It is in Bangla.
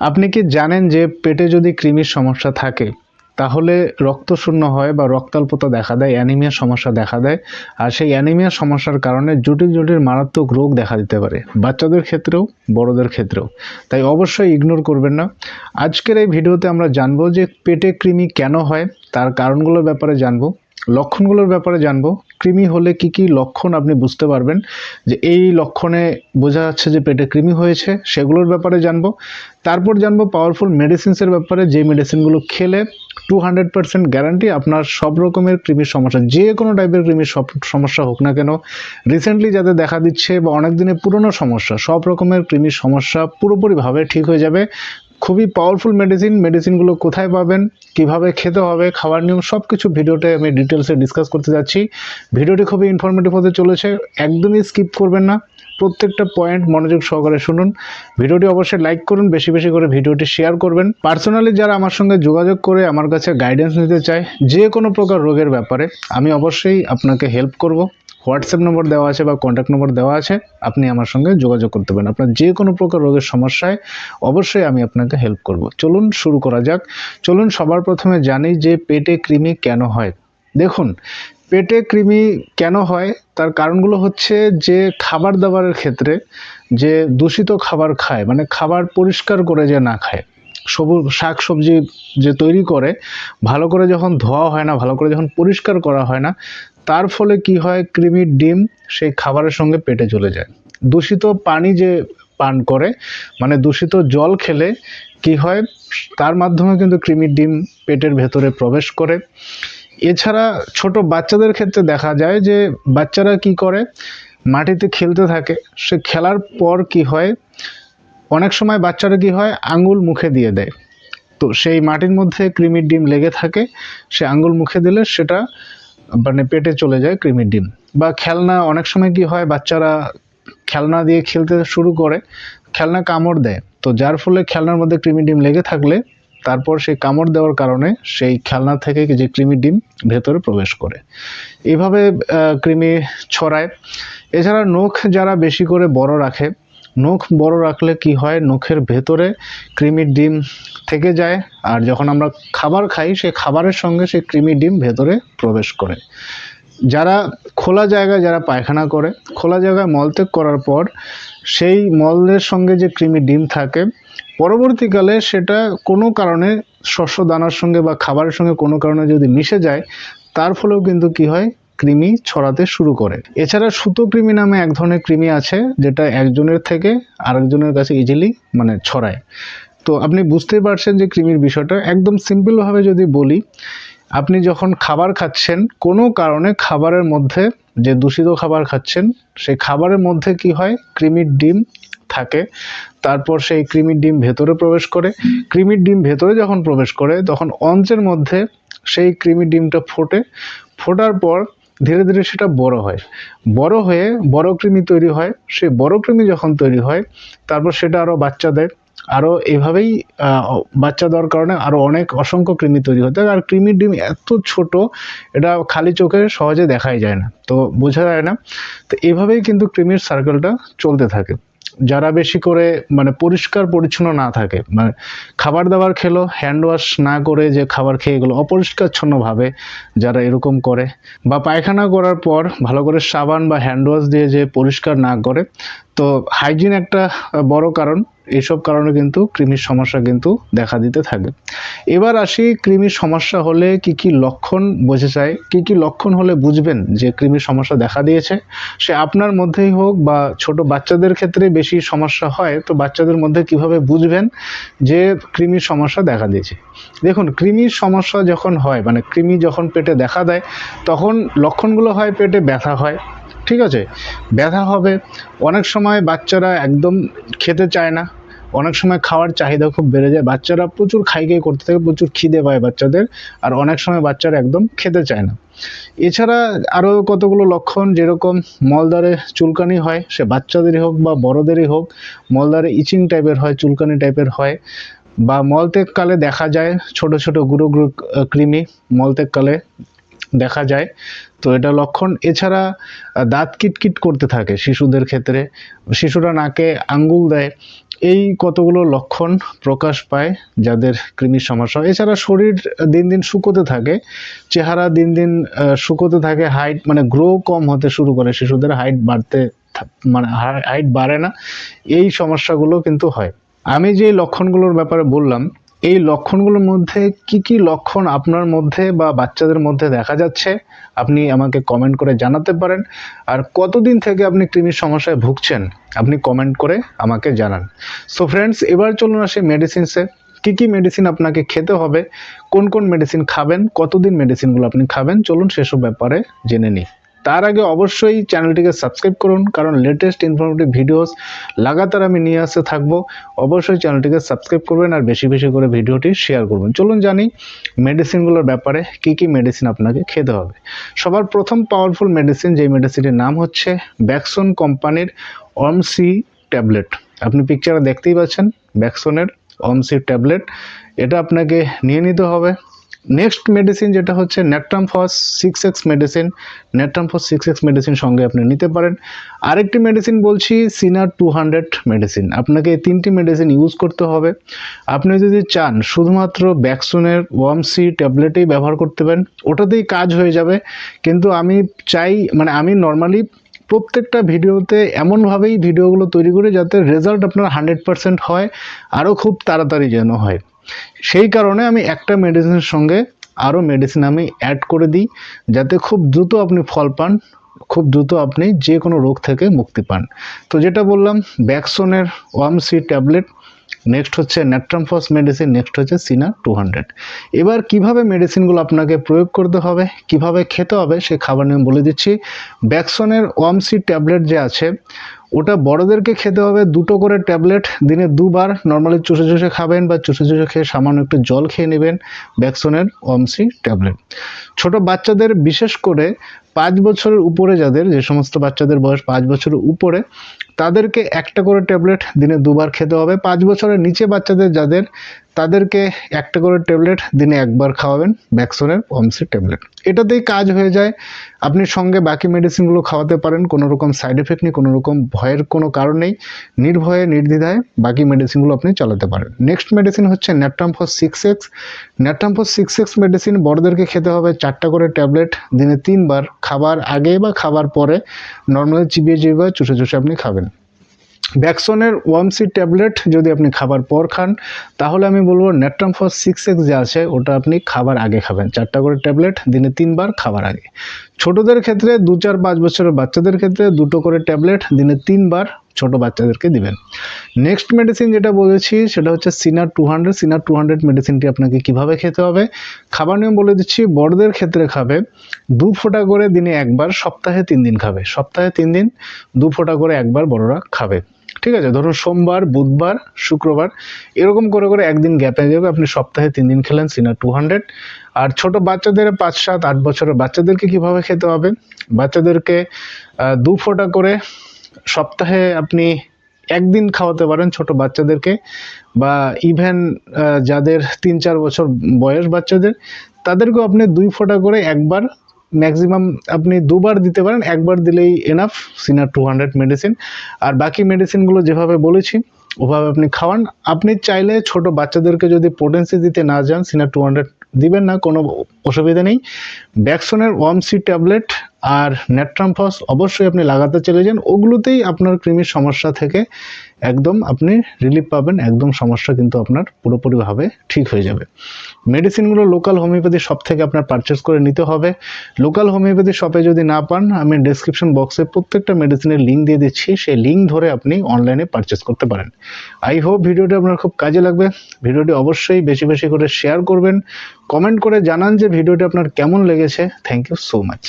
আপনি কি জানেন যে পেটে যদি কৃমির সমস্যা থাকে তাহলে রক্তশূন্য হয় বা রক্তাল্পতা দেখা দেয়, অ্যানিমিয়ার সমস্যা দেখা দেয়। আর সেই অ্যানিমিয়ার সমস্যার কারণে জটিল জটিল মারাত্মক রোগ দেখা দিতে পারে, বাচ্চাদের ক্ষেত্রেও বড়দের ক্ষেত্রেও। তাই অবশ্যই ইগনোর করবেন না। আজকের এই ভিডিওতে আমরা জানবো যে পেটে কৃমি কেন হয়, তার কারণগুলোর ব্যাপারে জানবো, লক্ষণগুলোর ব্যাপারে জানবো। কৃমি হলে কি কি লক্ষণ আপনি বুঝতে পারবেন যে এই লক্ষণে বোঝা যাচ্ছে যে পেটে কৃমি হয়েছে, সেগুলোর ব্যাপারে জানবো। তারপর জানবো পাওয়ারফুল মেডিসিনসের ব্যাপারে, যে মেডিসিনগুলো খেলে 200% গ্যারান্টি আপনার সব রকমের কৃমির সমস্যা, যে কোনো টাইপের কৃমির সমস্যা হোক না কেন, রিসেন্টলি যাতে দেখা দিচ্ছে বা অনেক দিনের পুরনো সমস্যা, সব রকমের কৃমির সমস্যা পুরোপুরিভাবে ঠিক হয়ে যাবে। খুবই পাওয়ারফুল মেডিসিনগুলো কোথায় পাবেন, কিভাবে খেতে হবে, খাওয়ার নিয়ম, সব কিছু ভিডিওতে আমি ডিটেলসে ডিসকাস করতে যাচ্ছি। ভিডিওটি খুবই ইনফরমেটিভ হতে চলেছে, একদমই স্কিপ করবেন না। প্রত্যেকটা পয়েন্ট মনোযোগ সহকারে শুনুন। ভিডিওটি অবশ্যই লাইক করুন, বেশি বেশি করে ভিডিওটি শেয়ার করবেন। পার্সোনালি যারা আমার সঙ্গে যোগাযোগ করে আমার কাছে গাইডেন্স নিতে চায় যে কোনো প্রকার রোগের ব্যাপারে, আমি অবশ্যই আপনাকে হেল্প করব। হোয়াটসঅ্যাপ নম্বর দেওয়া আছে বা কন্ট্যাক্ট নম্বর দেওয়া আছে, আপনি আমার সঙ্গে যোগাযোগ করতে পারেন। আপনার যে কোনো প্রকার রোগের সমস্যায় অবশ্যই আমি আপনাকে হেল্প করব। চলুন শুরু করা যাক। চলুন সবার প্রথমে জানি যে পেটে কৃমি কেন হয়। দেখুন, পেটে কৃমি কেন হয় তার কারণগুলো হচ্ছে যে খাবার দাবারের ক্ষেত্রে যে দূষিত খাবার খায়, মানে খাবার পরিষ্কার করে যে না খায়, সবুজ শাক সবজি যে তৈরি করে ভালো করে যখন ধোয়া হয় না, ভালো করে যখন পরিষ্কার করা হয় না, তার ফলে কি হয়, কৃমির ডিম সেই খাবারের সঙ্গে পেটে চলে যায়। দূষিত পানি যে পান করে, মানে দূষিত জল খেলে কি হয়, তার মাধ্যমে কিন্তু কৃমির ডিম পেটের ভেতরে প্রবেশ করে। এছাড়া ছোট বাচ্চাদের ক্ষেত্রে দেখা যায় যে বাচ্চারা কি করে, মাটিতে খেলতে থাকে, সে খেলার পর কি হয়, অনেক সময় বাচ্চারা কি হয় আঙ্গুল মুখে দিয়ে দেয়, তো সেই মাটির মধ্যে কৃমির ডিম লেগে থাকে, সে আঙ্গুল মুখে দিলে সেটা মানে পেটে চলে যায় কৃমির ডিম। বা খেলনা, অনেক সময় কি হয় বাচ্চারা খেলনা দিয়ে খেলতে শুরু করে, খেলনা কামড় দেয়, তো যার ফলে খেলনার মধ্যে কৃমির ডিম লেগে থাকলে তারপর সেই কামড় দেওয়ার কারণে সেই খেলনা থেকে যে কৃমির ডিম ভেতরে প্রবেশ করে, এইভাবে কৃমি ছড়ায়। এছাড়া নখ যারা বেশি করে বড় রাখে, নখ বড় রাখলে কি হয়, নখের ভেতরে কৃমির ডিম থেকে যায়, আর যখন আমরা খাবার খাই সেই খাবারের সঙ্গে সেই কৃমির ডিম ভেতরে প্রবেশ করে। যারা খোলা জায়গায় যারা পায়খানা করে, খোলা জায়গায় মলত্যাগ করার পর সেই মলের সঙ্গে যে কৃমির ডিম থাকে, পরবর্তীকালে সেটা কোনো কারণে শস্য দানার সঙ্গে বা খাবারের সঙ্গে কোনো কারণে যদি মিশে যায়, তার ফলেও কিন্তু কি হয়, কৃমি ছড়াতে শুরু করে। এছাড়া সুতো কৃমি নামে এক ধরনের কৃমি আছে, যেটা একজনের থেকে আরেকজনের কাছে ইজিলি মানে ছড়ায়। তো আপনি বুঝতেই পারছেন যে কৃমির বিষয়টা একদম সিম্পলভাবে যদি বলি, আপনি যখন খাবার খাচ্ছেন, কোনো কারণে খাবারের মধ্যে যে দূষিত খাবার খাচ্ছেন, সেই খাবারের মধ্যে কি হয়, কৃমির ডিম থাকে, তারপর সেই কৃমির ডিম ভেতরে প্রবেশ করে। কৃমির ডিম ভেতরে যখন প্রবেশ করে তখন অন্ত্রের মধ্যে সেই কৃমির ডিমটা ফোটার পর ধীরে ধীরে সেটা বড় হয়, বড় হয়ে বড় কৃমি তৈরি হয়। সেই বড় কৃমি যখন তৈরি হয় তারপর সেটা আরও বাচ্চা দেয়, আরও এভাবেই বাচ্চা দেওয়ার কারণে আরও অনেক অসংখ্য কৃমি তৈরি হতে থাকে। আর কৃমির ডিম এত ছোট, এটা খালি চোখে সহজে দেখাই যায় না, তো বোঝা যায় না। তো এভাবেই কিন্তু কৃমির সার্কেলটা চলতে থাকে। যারা বেশি করে মানে পরিষ্কার পরিচ্ছন্ন না থাকে, মানে খাবার দাবার খেলো হ্যান্ড ওয়াশ না করে, যে খাবার খেয়ে এগুলো অপরিষ্কারচ্ছন্নভাবে যারা এরকম করে, বা পায়খানা করার পর ভালো করে সাবান বা হ্যান্ড ওয়াশ দিয়ে যে পরিষ্কার না করে, তো হাইজিন একটা বড় কারণ। এইসব কারণে কিন্তু কৃমির সমস্যা কিন্তু দেখা দিতে থাকে। এবার আসি, কৃমির সমস্যা হলে কি কি লক্ষণ বোঝা যায়, কি কি লক্ষণ হলে বুঝবেন যে কৃমির সমস্যা দেখা দিয়েছে। সে আপনার মধ্যেই হোক বা ছোট বাচ্চাদের ক্ষেত্রে বেশি সমস্যা হয়, তো বাচ্চাদের মধ্যে কিভাবে বুঝবেন যে কৃমির সমস্যা দেখা দিয়েছে। দেখুন, কৃমির সমস্যা যখন হয়, মানে কৃমি যখন পেটে দেখা দেয়, তখন লক্ষণগুলো হয় পেটে ব্যথা হয়, ঠিক আছে, ব্যথা হবে। অনেক সময় বাচ্চারা একদম খেতে চায় না, অনেক সময় খাওয়ার চাহিদা খুব বেড়ে যায়, বাচ্চারা প্রচুর খাই করতে থাকে, প্রচুর খিদে পায় বাচ্চাদের, আর অনেক সময় বাচ্চারা একদম খেতে চায় না। এছাড়া আরও কতগুলো লক্ষণ, যেরকম মলদ্বারে চুলকানি হয়, সে বাচ্চাদেরই হোক বা বড়দেরই হোক, মলদ্বারে ইচিং টাইপের হয়, চুলকানি টাইপের হয়, বা মলত্যাগকালে দেখা যায় ছোট ছোট গুঁড়ো গুঁড়ো কৃমি মলত্যাগকালে দেখা যায়, তো এটা লক্ষণ। এছাড়া দাঁত কিটকিট করতে থাকে শিশুদের ক্ষেত্রে, শিশুরা নাকে আঙ্গুল দেয়, এই কতগুলো লক্ষণ প্রকাশ পায় যাদের কৃমির সমস্যা। এছাড়া শরীর দিন দিন শুকোতে থাকে, চেহারা দিন দিন শুকোতে থাকে, হাইট মানে গ্রো কম হতে শুরু করে, শিশুদের হাইট মানে হাইট বাড়ে না, এই সমস্যাগুলো কিন্তু হয়। আমি যে লক্ষণগুলোর ব্যাপারে বললাম, এই লক্ষণগুলোর মধ্যে কি কি লক্ষণ আপনার মধ্যে বা বাচ্চাদের মধ্যে দেখা যাচ্ছে আপনি আমাকে কমেন্ট করে জানাতে পারেন। আর কতদিন থেকে আপনি কৃমির সমস্যায় ভুগছেন আপনি কমেন্ট করে আমাকে জানান। সো ফ্রেন্ডস, এবার চলুন আসি মেডিসিনসে। কি কি মেডিসিন আপনাকে খেতে হবে, কোন কোন মেডিসিন খাবেন, কতদিন মেডিসিনগুলো আপনি খাবেন, চলুন সেসব ব্যাপারে জেনে নিই। তার আগে অবশ্যই চ্যানেলটিকে সাবস্ক্রাইব করুন, কারণ লেটেস্ট ইনফরমেটিভ ভিডিওস লাগাতার আমি নিয়ে আসতে থাকবো। অবশ্যই চ্যানেলটিকে সাবস্ক্রাইব করবেন আর বেশি বেশি করে ভিডিওটি শেয়ার করবেন। চলুন জানি মেডিসিনগুলোর ব্যাপারে, কি কি মেডিসিন আপনাকে খেতে হবে। সবার প্রথম পাওয়ারফুল মেডিসিন, যেই মেডিসিনটির নাম হচ্ছে ব্যাকসন কোম্পানির অমসি ট্যাবলেট। আপনি পিকচারে দেখতেই পাচ্ছেন ব্যাকসনের অমসি ট্যাবলেট, এটা আপনাকে নিয়ে নিতে হবে। নেক্সট মেডিসিন যেটা হচ্ছে নেট্রামফস 6X মেডিসিন, নেট্রামফস 6X মেডিসিন সঙ্গে আপনি নিতে পারেন। আরেকটি মেডিসিন বলছি সিনার 200 মেডিসিন। আপনাকে এই তিনটি মেডিসিন ইউজ করতে হবে। আপনি যদি চান শুধুমাত্র ব্যাকসনের ওয়ামসি ট্যাবলেটেই ব্যবহার করতে পারেন, ওটাতেই কাজ হয়ে যাবে। কিন্তু আমি চাই, মানে আমি নর্মালি প্রত্যেকটা ভিডিওতে এমনভাবেই ভিডিওগুলো তৈরি করি যাতে রেজাল্ট আপনার 100% হয়, আরও খুব তাড়াতাড়ি যেন হয়। সেই কারণে আমি একটা মেডিসিনের সঙ্গে আরও মেডিসিন আমি অ্যাড করে দিই, যাতে খুব দ্রুত আপনি ফল পান, খুব দ্রুত আপনি যে কোনো রোগ থেকে মুক্তি পান। তো যেটা বললাম, ব্যাকসনের ওয়ামসি ট্যাবলেট, নেক্সট হচ্ছে নেট্রামফস মেডিসিন, নেক্সট হচ্ছে সিনা 200। এবার কিভাবে মেডিসিনগুলো আপনাকে প্রয়োগ করতে হবে, কিভাবে খেতে হবে, সেই খাবার নিয়ম বলে দিচ্ছি। ব্যাকসনের ওয়ামসি ট্যাবলেট যে আছে, ওটা বড়দেরকে খেতে হবে 2টো করে ট্যাবলেট দিনে 2বার। নর্মালি চুষে চুষে খাবেন বা চুষে চুষে খেয়ে সামান্য একটু জল খেয়ে নেবেন ব্যাকসনের ওয়ামসি ট্যাবলেট। ছোট বাচ্চাদের, বিশেষ করে 5 বছরের উপরে যাদের, যে সমস্ত বাচ্চাদের বয়স 5 বছরের উপরে, তাদেরকে একটা করে ট্যাবলেট দিনে 2বার খেতে হবে। 5 বছরের নিচে বাচ্চাদের যাদের, তাদেরকে একটা করে ট্যাবলেট দিনে 1বার খাওয়াবেন ব্যাকসনের ওয়ামসি ট্যাবলেট। এটাতেই কাজ হয়ে যায়। আপনি সঙ্গে বাকি মেডিসিনগুলো খাওয়াতে পারেন, কোনো রকম সাইড এফেক্ট নেই, কোনো রকম ভয়ের কোনো কারণ নেই। নির্ভয়ে নির্দ্বিধায় বাকি মেডিসিনগুলো আপনি চালাতে পারেন। নেক্সট মেডিসিন হচ্ছে নেট্রামফস 6X। নেট্রামফস 6X মেডিসিন বড়দেরকে খেতে হবে 4টা করে ট্যাবলেট দিনে 3বার, খাবার আগে বা খাবার পরে। নর্মালি চিবিয়ে চিবিয়ে চুষে চুষে আপনি খাবেন। ব্যাকসনের ওয়ামসি ট্যাবলেট যদি আপনি খাবার পর খান, তাহলে আমি বলবো নেট্রামফস 6X যে আছে ওটা আপনি খাবার আগে খাবেন, 4টা করে ট্যাবলেট দিনে 3বার খাবার আগে। ছোটদের ক্ষেত্রে 2, 4, 5 বছরের বাচ্চাদের ক্ষেত্রে 2টো করে ট্যাবলেট দিনে 3বার ছোট বাচ্চাদেরকে দিবেন। নেক্সট মেডিসিন যেটা বলেছি সেটা হচ্ছে সিনার 200। সিনার 200 মেডিসিনটি আপনাকে কিভাবে খেতে হবে, খাবার নিয়ম বলে দিচ্ছি। বড়দের ক্ষেত্রে খাবে 2 ফোঁটা করে দিনে 1বার, সপ্তাহে 3 দিন খাবে। সপ্তাহে 3 দিন 2 ফোঁটা করে 1বার বড়রা খাবে। ঠিক আছে, ধরুন সোমবার, বুধবার, শুক্রবার, এরকম করে করে একদিন গ্যাপে যাবে। আপনি সপ্তাহে 3 দিন খেলেন সিনার 200। আর ছোট বাচ্চাদের 5, 7, 8 বছরের বাচ্চাদেরকে কিভাবে খেতে হবে, বাচ্চাদেরকে 2 ফোঁটা করে সপ্তাহে আপনি একদিন খাওয়াতে পারেন ছোট বাচ্চাদেরকে, বা ইভেন যাদের 3-4 বছর বয়স বাচ্চাদের, তাদেরকেও আপনি 2 ফোঁটা করে 1বার, ম্যাক্সিমাম আপনি 2বার দিতে পারেন, 1বার দিলেই এনাফ সিনার 200 মেডিসিন। আর বাকি মেডিসিনগুলো যেভাবে বলেছি ওভাবে আপনি খাওয়ান। আপনি চাইলে ছোট বাচ্চাদেরকে যদি পোটেন্সি দিতে না যান, সিনার 200 দিবেন না, কোনো অসুবিধা নেই। ব্যাকসনের ওয়ামসি ট্যাবলেট আর নেট্রামফস অবশ্যই আপনি লাগাতে চলে যান, ওগুলোতেই আপনার কৃমির সমস্যা থেকে একদম আপনি রিলিফ পাবেন, একদম সমস্যা কিন্তু আপনার পুরোপুরিভাবে ঠিক হয়ে যাবে। মেডিসিনগুলো লোকাল হোমিওপ্যাথি শপ থেকে আপনার পারচেস করে নিতে হবে। লোকাল হোমিওপ্যাথি শপে যদি না পান, আমি ডেসক্রিপশন বক্সে প্রত্যেকটা মেডিসিনের লিঙ্ক দিয়ে দিচ্ছি, সেই লিঙ্ক ধরে আপনি অনলাইনে পারচেস করতে পারেন। আই হোপ ভিডিওটি আপনার খুব কাজে লাগবে। ভিডিওটি অবশ্যই বেশি বেশি করে শেয়ার করবেন, কমেন্ট করে জানান যে ভিডিওটি আপনার কেমন লেগেছে। Thank you so much.